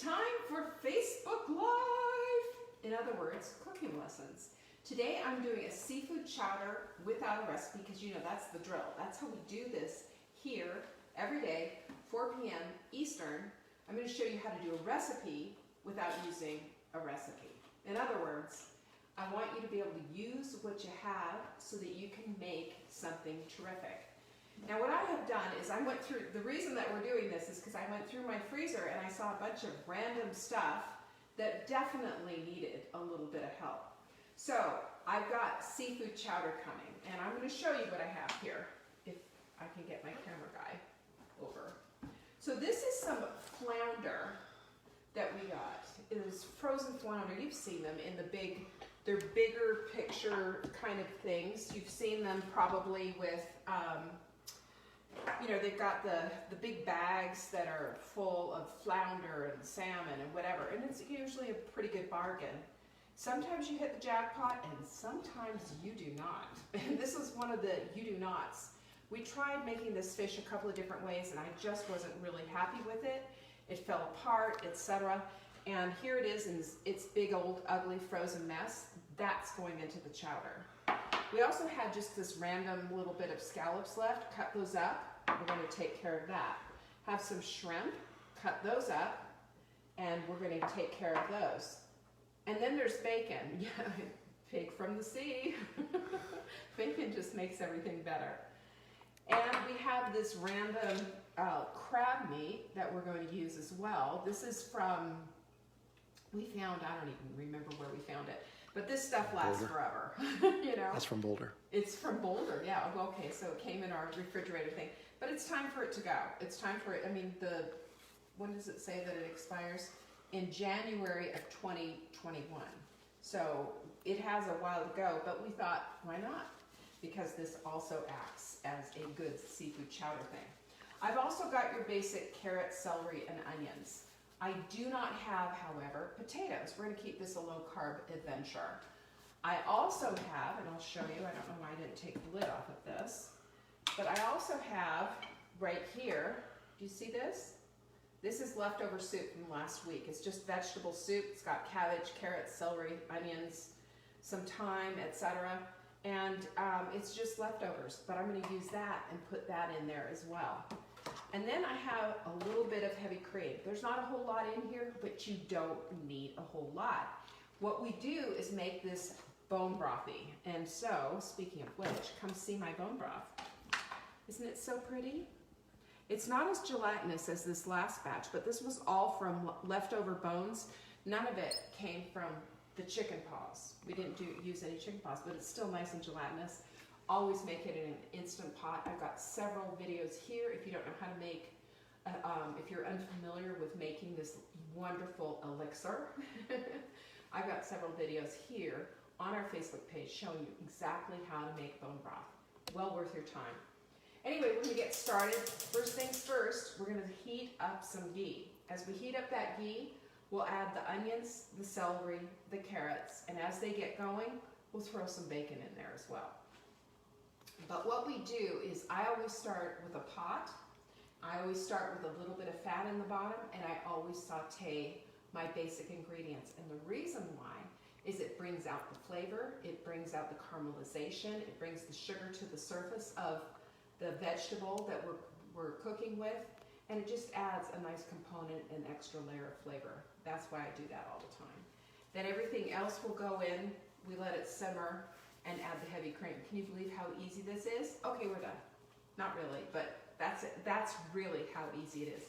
time for Facebook Live. In other words, cooking lessons. Today I'm doing a seafood chowder without a recipe because you know that's the drill. That's how we do this here every day, 4 p.m. Eastern. I'm going to show you how to do a recipe without using a recipe. In other words, I want you to be able to use what you have so that you can make something terrific. Now what I have done is I went through, the reason that we're doing this is because I went through my freezer and I saw a bunch of random stuff that definitely needed a little bit of help. So I've got seafood chowder coming and I'm going to show you what I have here, if I can get my camera guy over. So this is some flounder that we got. It is frozen flounder. You've seen them in the big, they're bigger picture kind of things. You've seen them probably with, you know, they've got the big bags that are full of flounder and salmon and whatever, and it's usually a pretty good bargain. Sometimes you hit the jackpot and sometimes you do not. And this is one of the you do nots. We tried making this fish a couple of different ways and I just wasn't really happy with it. It fell apart, etc. And here it is in its big old ugly frozen mess. That's going into the chowder. We also had just this random little bit of scallops left. Cut those up. We're going to take care of that. Have some shrimp. Cut those up. And we're going to take care of those. And then there's bacon. Yeah, pig from the sea. Bacon just makes everything better. And we have this random crab meat that we're going to use as well. This is from, we found, I don't even remember where we found it, but this stuff lasts forever, you know. That's from Boulder. It's from Boulder, yeah. Okay, so it came in our refrigerator thing. But it's time for it to go. It's time for it, I mean, when does it say that it expires? In January of 2021. So it has a while to go, but we thought, why not? Because this also acts as a good seafood chowder thing. I've also got your basic carrots, celery, and onions. I do not have, however, potatoes. We're going to keep this a low-carb adventure. I also have, and I'll show you, I don't know why I didn't take the lid off of this, but I also have right here, do you see this? This is leftover soup from last week. It's just vegetable soup. It's got cabbage, carrots, celery, onions, some thyme, etc. And it's just leftovers, but I'm going to use that and put that in there as well. And then I have a little bit of heavy cream. There's not a whole lot in here, but you don't need a whole lot. What we do is make this bone brothy. And so, speaking of which, come see my bone broth. Isn't it so pretty? It's not as gelatinous as this last batch, but this was all from leftover bones. None of it came from the chicken paws. We didn't use any chicken paws, but it's still nice and gelatinous. Always make it in an Instant Pot. I've got several videos here if you don't know how to make, if you're unfamiliar with making this wonderful elixir. I've got several videos here on our Facebook page showing you exactly how to make bone broth. Well worth your time. Anyway, we're going to get started. First things first, we're going to heat up some ghee. As we heat up that ghee, we'll add the onions, the celery, the carrots, and as they get going, we'll throw some bacon in there as well. But what we do is I always start with a pot. I always start with a little bit of fat in the bottom, and I always saute my basic ingredients. And the reason why is it brings out the flavor, it brings out the caramelization, it brings the sugar to the surface of the vegetable that we're cooking with, and it just adds a nice component, an extra layer of flavor. That's why I do that all the time. Then everything else will go in, we let it simmer, and add the heavy cream. Can you believe how easy this is? Okay, we're done. Not really, but that's it. That's really how easy it is.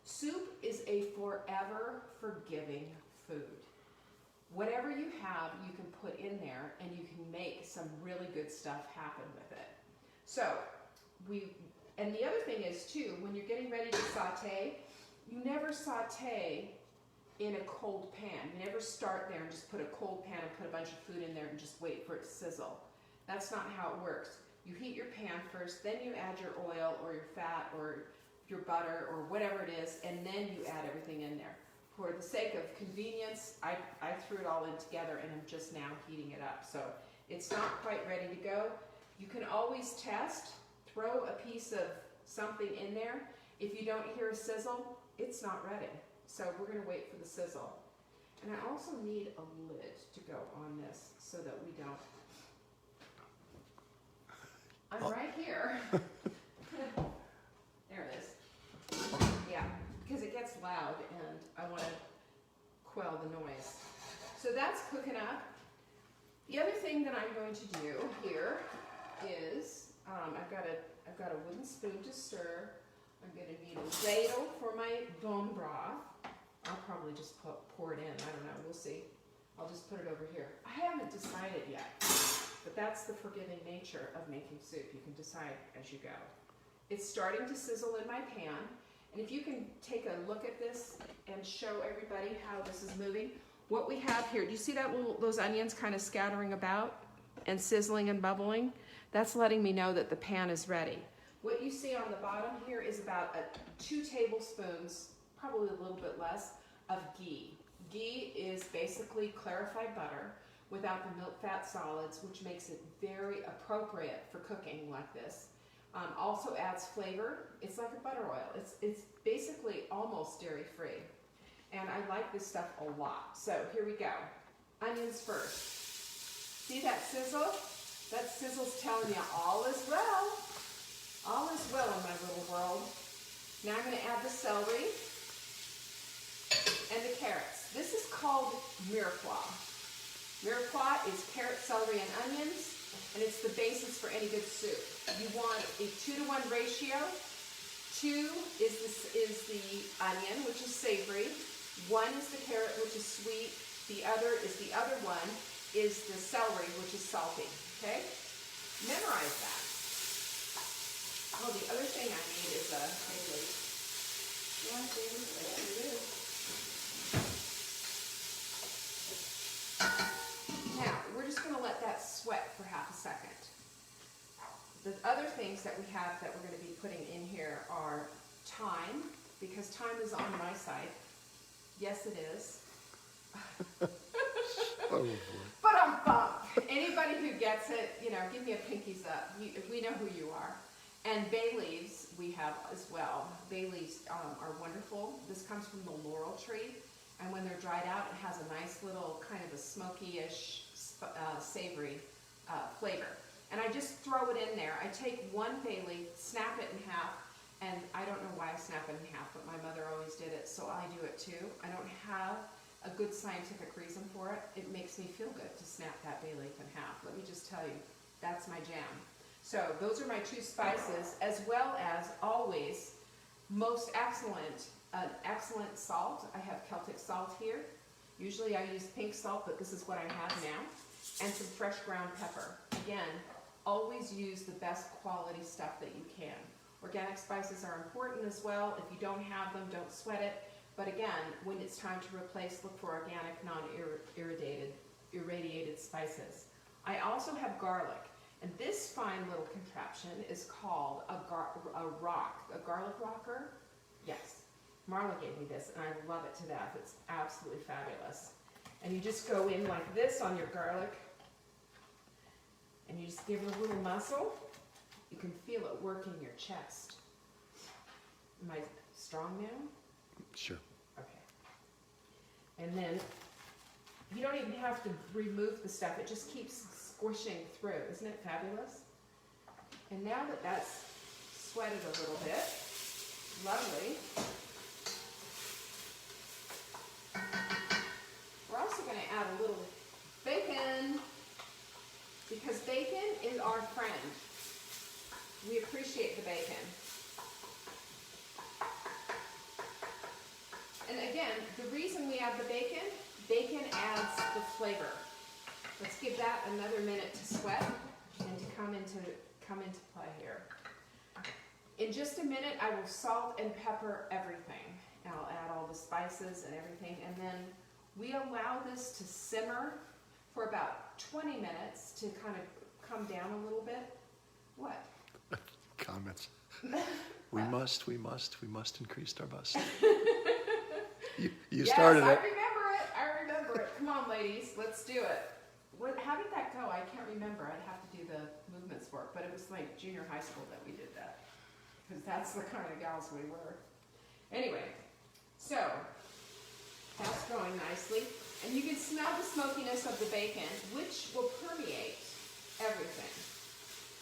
Soup is a forever forgiving food. Whatever you have, you can put in there, and you can make some really good stuff happen with it. So, and the other thing is too, when you're getting ready to saute, you never saute in a cold pan. You never start there and just put a cold pan and put a bunch of food in there and just wait for it to sizzle. That's not how it works. You heat your pan first, then you add your oil or your fat or your butter or whatever it is, and then you add everything in there. For the sake of convenience, I threw it all in together and I'm just now heating it up. So it's not quite ready to go. You can always test, throw a piece of something in there. If you don't hear a sizzle, it's not ready. So we're gonna wait for the sizzle. And I also need a lid to go on this so that we don't. I'm right here. There it is. Yeah, because it gets loud and I want to quell the noise. So that's cooking up. The other thing that I'm going to do here is I've got a wooden spoon to stir. I'm going to need a ladle for my bone broth. I'll probably just pour it in. I don't know. We'll see. I'll just put it over here. I haven't decided yet, but that's the forgiving nature of making soup. You can decide as you go. It's starting to sizzle in my pan, and if you can take a look at this and show everybody how this is moving. What we have here, do you see that those onions kind of scattering about and sizzling and bubbling? That's letting me know that the pan is ready. What you see on the bottom here is about 2 tablespoons, probably a little bit less, of ghee. Ghee is basically clarified butter without the milk fat solids, which makes it very appropriate for cooking like this. Also adds flavor. It's like a butter oil. It's basically almost dairy free. And I like this stuff a lot. So here we go. Onions first. See that sizzle? That sizzle's telling you all is well. All is well in my little world. Now I'm going to add the celery and the carrots. This is called mirepoix. Mirepoix is carrot, celery, and onions, and it's the basis for any good soup. You want a 2-to-1 ratio. 2 is the onion, which is savory. 1 is the carrot, which is sweet. The other one is the celery, which is salty. Okay? Memorize that. Oh, the other thing I need is a bay leaf. Yeah, bay leaf, I sure do. Now, we're just going to let that sweat for half a second. The other things that we have that we're going to be putting in here are thyme, because thyme is on my side. Yes, it is. Oh, boy. But anybody who gets it, you know, give me a pinkies up. We know who you are. And bay leaves we have as well. Bay leaves are wonderful. This comes from the laurel tree, and when they're dried out, it has a nice little kind of a smoky-ish, savory flavor. And I just throw it in there. I take 1 bay leaf, snap it in half, and I don't know why I snap it in half, but my mother always did it, so I do it too. I don't have a good scientific reason for it. It makes me feel good to snap that bay leaf in half. Let me just tell you, that's my jam. So those are my 2 spices, as well as always, most excellent, excellent salt. I have Celtic salt here. Usually I use pink salt, but this is what I have now. And some fresh ground pepper. Again, always use the best quality stuff that you can. Organic spices are important as well. If you don't have them, don't sweat it. But again, when it's time to replace, look for organic, non-irradiated spices. I also have garlic. And this fine little contraption is called a garlic rocker. Yes, Marla gave me this, and I love it to death. It's absolutely fabulous. And you just go in like this on your garlic, and you just give it a little muscle. You can feel it working your chest. Am I strong now? Sure. Okay. And then you don't even have to remove the stuff. It just keeps squishing through. Isn't it fabulous? And now that that's sweated a little bit, lovely, we're also going to add a little bacon, because bacon is our friend. We appreciate the bacon. And again, the reason we add the bacon adds the flavor. Let's give that another minute to sweat and to come into play here. In just a minute, I will salt and pepper everything. And I'll add all the spices and everything, and then we allow this to simmer for about 20 minutes to kind of come down a little bit. What? Comments. We must increase our bust. You yes, started it. I remember it. Come on, ladies, let's do it. How did that go? I can't remember. I'd have to do the movements for it, but it was like junior high school that we did that, because that's the kind of gals we were. Anyway, so That's going nicely. And you can smell the smokiness of the bacon, which will permeate everything.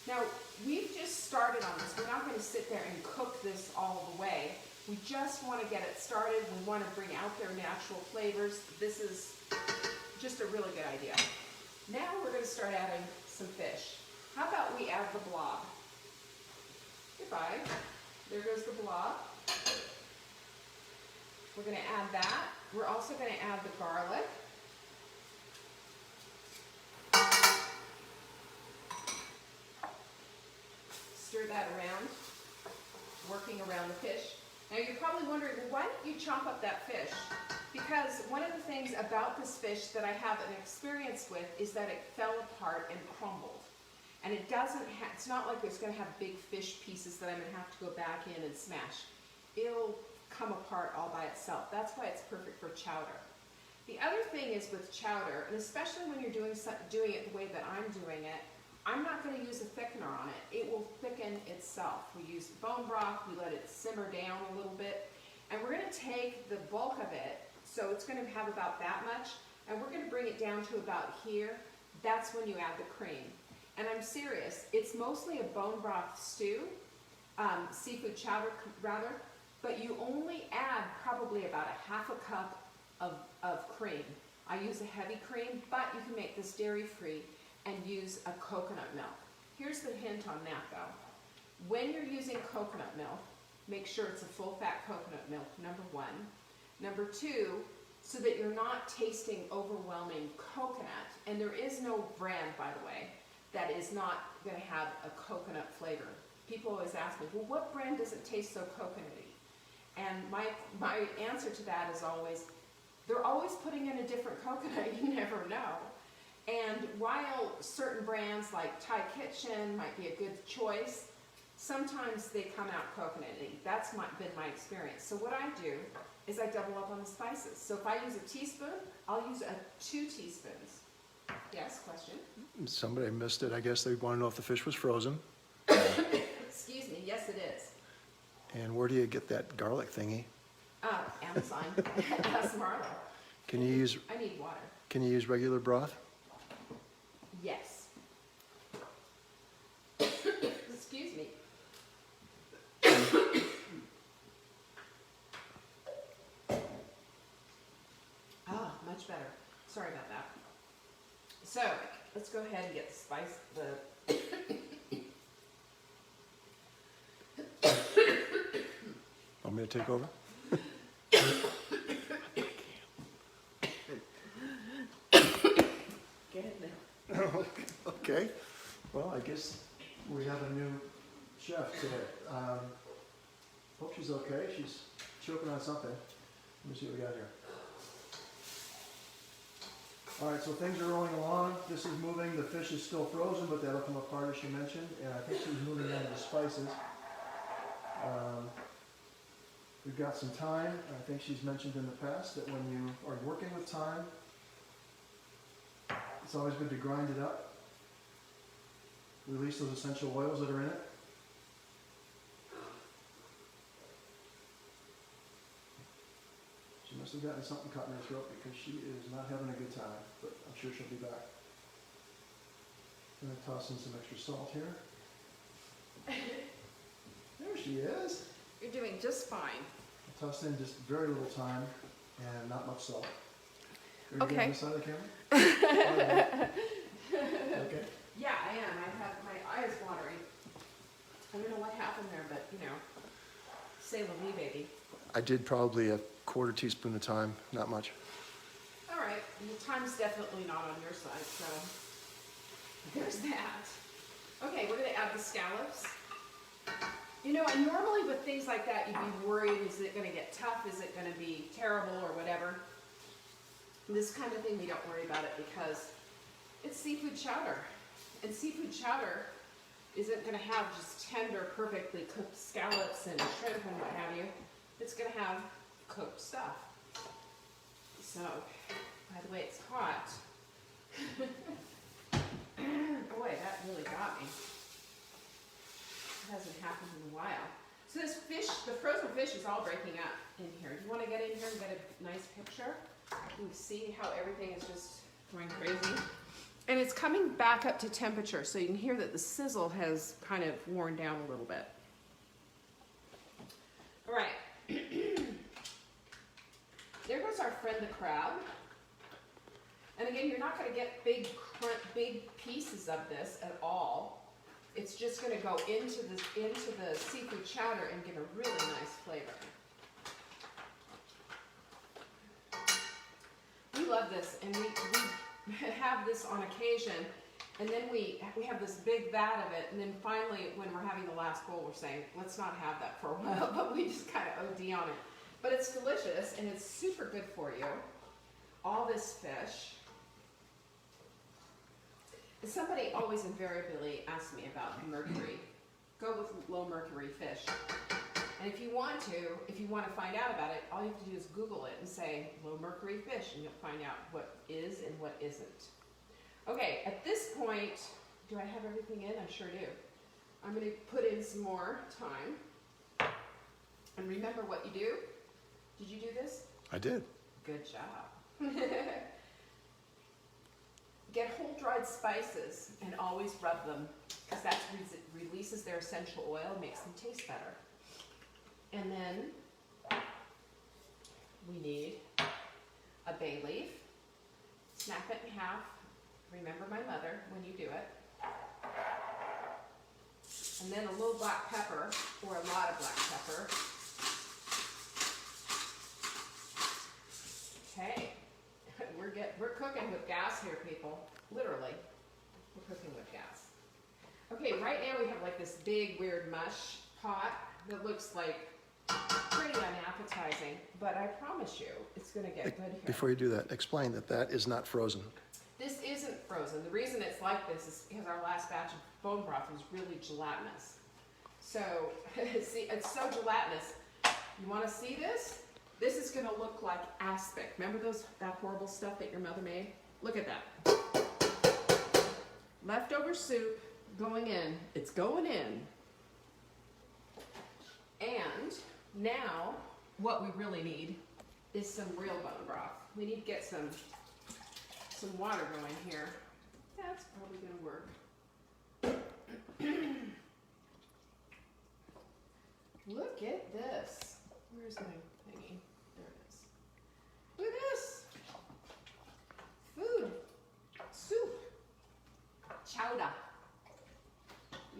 Now, we've just started on this. We're not going to sit there and cook this all the way. We just want to get it started. We want to bring out their natural flavors. This is just a really good idea. Now we're going to start adding some fish. How about we add the blob? Goodbye. There goes the blob. We're going to add that. We're also going to add the garlic. Stir that around, working around the fish. Now you're probably wondering, well, why didn't you chop up that fish? Because one of the things about this fish that I have an experience with is that it fell apart and crumbled. And it doesn't it's not like it's going to have big fish pieces that I'm going to have to go back in and smash. It'll come apart all by itself. That's why it's perfect for chowder. The other thing is with chowder, and especially when you're doing it the way that I'm doing it, I'm not going to use a thickener on it. It will thicken itself. We use bone broth, we let it simmer down a little bit, and we're going to take the bulk of it, so it's going to have about that much, and we're going to bring it down to about here. That's when you add the cream. And I'm serious, it's mostly a bone broth stew, seafood chowder rather, but you only add probably about a half a cup of cream. I use a heavy cream, but you can make this dairy-free and use a coconut milk. Here's the hint on that though. When you're using coconut milk, make sure it's a full-fat coconut milk, number one. Number two, so that you're not tasting overwhelming coconut, and there is no brand, by the way, that is not going to have a coconut flavor. People always ask me, well, what brand doesn't taste so coconutty? And my answer to that is always, they're always putting in a different coconut, you never know. And while certain brands like Thai Kitchen might be a good choice, sometimes they come out coconutty. That's been my experience. So what I do is I double up on the spices. So if I use a teaspoon, I'll use 2 teaspoons. Yes, question? Somebody missed it. I guess they want to know if the fish was frozen. Excuse me, yes it is. And where do you get that garlic thingy? Amazon. Ask Marla. Can you use I need water. Can you use regular broth? Yes. Excuse me. Ah, much better. Sorry about that. So, let's go ahead and get the spice, Want me to take over? Get it now. Okay. Well, I guess we have a new chef today. Hope she's okay. She's choking on something. Let me see what we got here. All right, so things are rolling along. This is moving. The fish is still frozen, but that'll come apart as she mentioned. And I think she's moving on to the spices. We've got some thyme. I think she's mentioned in the past that when you are working with thyme, it's always good to grind it up. Release those essential oils that are in it. She must have gotten something caught in her throat because she is not having a good time, but I'm sure she'll be back. I'm going to toss in some extra salt here. There she is. You're doing just fine. I tossed in just very little thyme and not much salt. Are you Okay. getting this side of the camera? Okay. Yeah, I am. I have my eyes watering. I don't know what happened there, but you know, say la vie, baby. I did probably a quarter teaspoon of thyme, not much. All right, the time's definitely not on your side, so there's that. Okay, we're gonna add the scallops. You know, and normally with things like that, you'd be worried, is it gonna get tough? Is it gonna be terrible or whatever? This kind of thing, we don't worry about it because it's seafood chowder. And seafood chowder isn't gonna have just tender, perfectly cooked scallops and shrimp and what have you. It's gonna have cooked stuff. So, by the way, it's hot. Boy, that really got me. It hasn't happened in a while. So this fish, the frozen fish is all breaking up in here. Do you want to get in here and get a nice picture? You see how everything is just going crazy? And it's coming back up to temperature, so you can hear that the sizzle has kind of worn down a little bit. All right. There goes our friend the crab. And again, you're not going to get big pieces of this at all. It's just going to go into the seafood chowder and give a really nice flavor. We love this, and we have this on occasion, and then we have this big vat of it, and then finally, when we're having the last bowl, we're saying, let's not have that for a while, but we just kind of OD on it. But it's delicious, and it's super good for you. All this fish. Somebody always invariably asks me about mercury. Go with low mercury fish. And if you want to find out about it, all you have to do is Google it and say low mercury fish, and you'll find out what is and what isn't. Okay, at this point, do I have everything in? I sure do. I'm going to put in some more thyme. And remember what you do. Did you do this? I did. Good job. Get whole dried spices and always rub them, because that releases their essential oil, makes them taste better. And then we need a bay leaf. Snap it in half. Remember my mother when you do it. And then a little black pepper, or a lot of black pepper. Okay. We're cooking with gas here, people. Literally, we're cooking with gas. Okay, right now we have like this big weird mush pot that looks like pretty unappetizing, but I promise you, it's going to get good here. Before you do that, explain that is not frozen. This isn't frozen. The reason it's like this is because our last batch of bone broth was really gelatinous. So, see, it's so gelatinous. You want to see this? This is going to look like aspic. Remember that horrible stuff that your mother made? Look at that. Leftover soup going in. It's going in. And now, what we really need is some real bone broth. We need to get some water going here. That's probably going to work. Look at this. Where's my thingy? There it is. Look at this. Food. Soup. Chowder.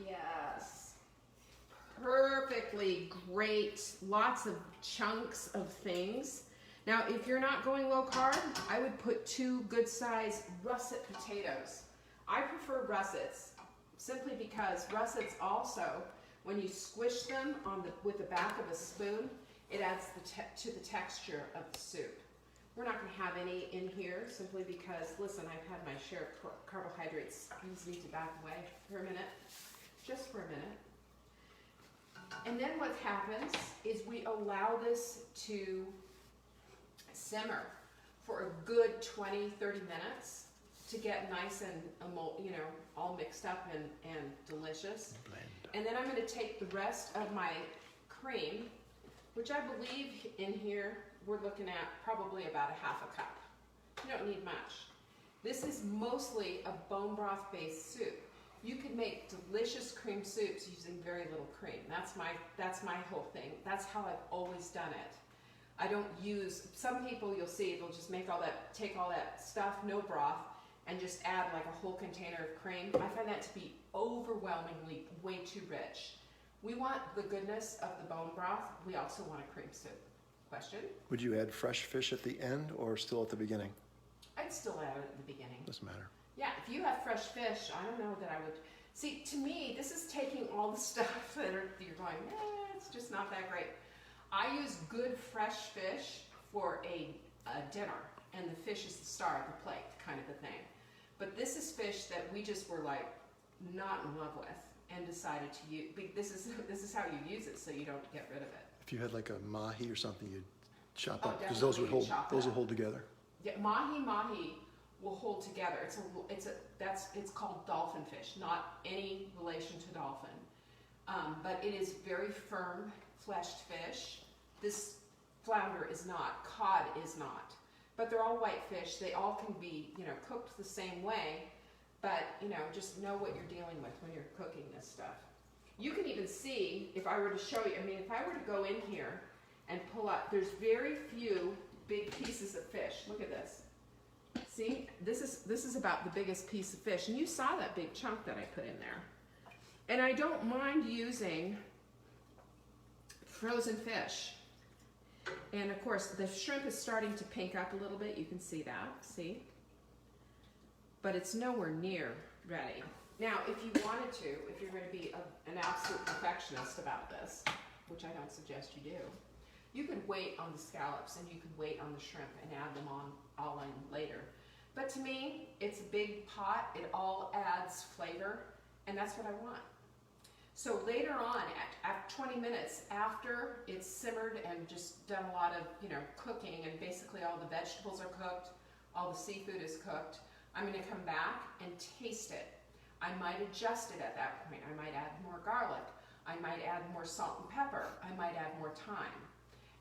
Yes. Perfectly great. Lots of chunks of things. Now, if you're not going low carb, I would put 2 good-sized russet potatoes. I prefer russets simply because russets also, when you squish them with the back of a spoon, it adds to the texture of the soup. We're not going to have any in here simply because, listen, I've had my share of carbohydrates. These need to back away for a minute, just for a minute. And then what happens is we allow this to simmer for a good 20, 30 minutes to get nice and, all mixed up and delicious. Blend. And then I'm going to take the rest of my cream, which I believe in here we're looking at probably about a half a cup. You don't need much. This is mostly a bone broth based soup. You can make delicious cream soups using very little cream. That's my whole thing. That's how I've always done it. I don't use, some people you'll see, they'll just take all that stuff, no broth, and just add like a whole container of cream. I find that to be overwhelmingly way too rich. We want the goodness of the bone broth. We also want a cream soup. Question? Would you add fresh fish at the end or still at the beginning? I'd still add it at the beginning. Doesn't matter. Yeah, if you have fresh fish, I don't know that I would. See, to me, this is taking all the stuff that you're going, it's just not that great. I use good fresh fish for a dinner, and the fish is the star of the plate, kind of a thing. But this is fish that we just were like not in love with and decided to use. This is how you use it, so you don't get rid of it. If you had like a mahi or something, you'd chop up because definitely those would hold together. Yeah, mahi will hold together. It's called dolphin fish, not any relation to dolphin, but it is very firm fleshed fish. This flounder is not, cod is not, but they're all white fish. They all can be, you know, cooked the same way, but, you know, just know what you're dealing with when you're cooking this stuff. You can even see, if I were to show you, I mean, if I were to go in here and pull up, there's very few big pieces of fish. Look at this. See, this is about the biggest piece of fish, and you saw that big chunk that I put in there. And I don't mind using frozen fish. And of course, the shrimp is starting to pink up a little bit. You can see that, see? But it's nowhere near ready. Now, if you wanted to, if you're going to be an absolute perfectionist about this, which I don't suggest you do, you could wait on the scallops and you could wait on the shrimp and add them on all in later. But to me, it's a big pot. It all adds flavor, and that's what I want. So later on, at 20 minutes after it's simmered and just done a lot of, you know, cooking, and basically all the vegetables are cooked, all the seafood is cooked, I'm going to come back and taste it. I might adjust it at that point. I might add more garlic. I might add more salt and pepper. I might add more thyme.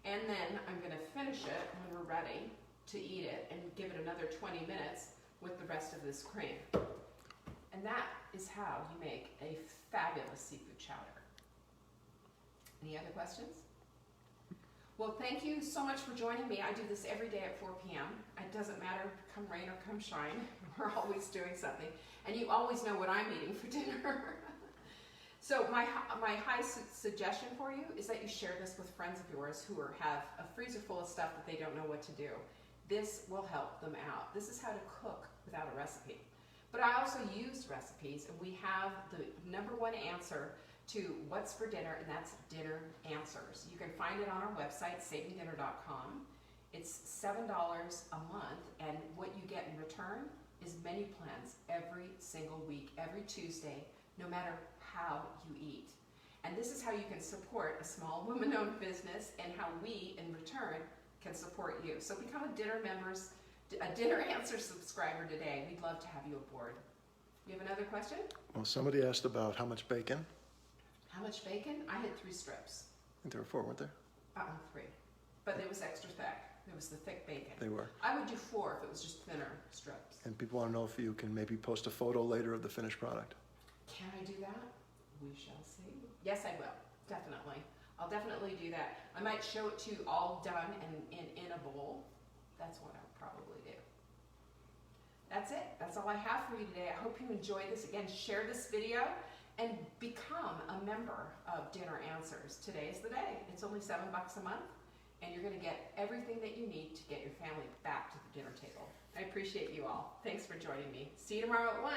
And then I'm going to finish it when we're ready to eat it and give it another 20 minutes with the rest of this cream. And that is how you make a fabulous seafood chowder. Any other questions? Well, thank you so much for joining me. I do this every day at 4 p.m. It doesn't matter, come rain or come shine. We're always doing something. And you always know what I'm eating for dinner. So my high suggestion for you is that you share this with friends of yours who have a freezer full of stuff that they don't know what to do. This will help them out. This is how to cook without a recipe. But I also used recipes, and we have the #1 answer to what's for dinner, and that's dinner answers. You can find it on our website, savingdinner.com. It's $7 a month, and what you get in return is menu plans every single week, every Tuesday, no matter how you eat. And this is how you can support a small woman-owned business, and how we, in return, can support you. So become a dinner answer subscriber today. We'd love to have you aboard. You have another question? Well, somebody asked about how much bacon. How much bacon? I had 3 strips. I think there were 4, weren't there? 3. But it was extra thick. It was the thick bacon. They were. I would do 4 if it was just thinner strips. And people want to know if you can maybe post a photo later of the finished product. Can I do that? We shall see. Yes, I will. Definitely. I'll definitely do that. I might show it to you all done in a bowl. That's what I'll probably do. That's it. That's all I have for you today. I hope you enjoyed this. Again, share this video and become a member of Dinner Answers. Today is the day. It's only $7 a month, and you're going to get everything that you need to get your family back to the dinner table. I appreciate you all. Thanks for joining me. See you tomorrow at 1.